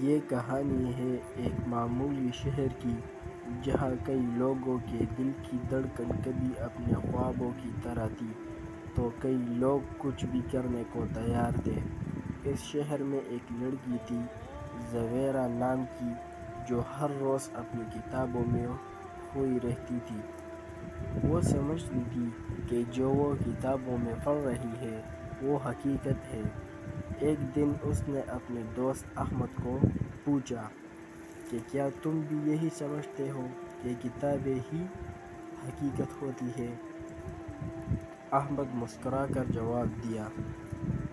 یہ کہانی ہے ایک معمولی شہر کی، جہاں کئی لوگوں کے دل کی دھڑکن کبھی اپنے خوابوں کی طرح تھی تو کئی لوگ کچھ بھی کرنے کو تیار تھے۔ اس شہر میں ایک لڑکی تھی، زویرا نام کی، جو ہر روز اپنی کتابوں میں کھوئی رہتی تھی۔ وہ سمجھتی تھی کہ جو وہ کتابوں میں پڑھ رہی ہے وہ حقیقت ہے۔ ایک دن اس نے اپنے دوست احمد کو پوچھا کہ کیا تم بھی یہی سمجھتے ہو کہ کتابیں ہی حقیقت ہوتی ہیں؟ احمد مسکرا کر جواب دیا،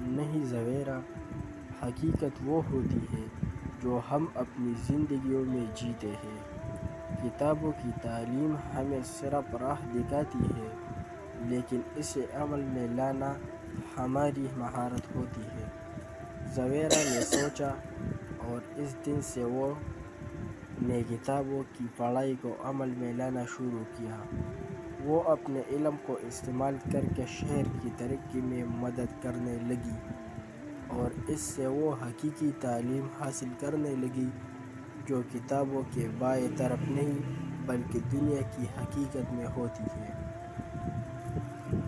نہیں زویرا، حقیقت وہ ہوتی ہے جو ہم اپنی زندگیوں میں جیتے ہیں۔ کتابوں کی تعلیم ہمیں صرف راہ دکھاتی ہے، لیکن اسے عمل میں لانا ہماری مہارت ہوتی ہے۔ زویرا نے سوچا اور اس دن سے وہ نے کتابوں کی پڑھائی کو عمل میں لانا شروع کیا۔ وہ اپنے علم کو استعمال کر کے شہر کی ترقی میں مدد کرنے لگی اور اس سے وہ حقیقی تعلیم حاصل کرنے لگی جو کتابوں کے بائیں طرف نہیں بلکہ دنیا کی حقیقت میں ہوتی ہے۔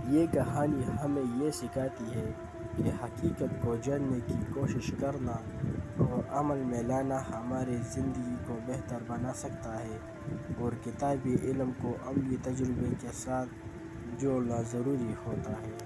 یہ کہانی ہمیں یہ سکھاتی ہے کہ حقیقت کو جاننے کی کوشش کرنا اور عمل میں لانا ہماری زندگی کو بہتر بنا سکتا ہے، اور کتابی علم کو عملی تجربے کے ساتھ جوڑنا ضروری ہوتا ہے۔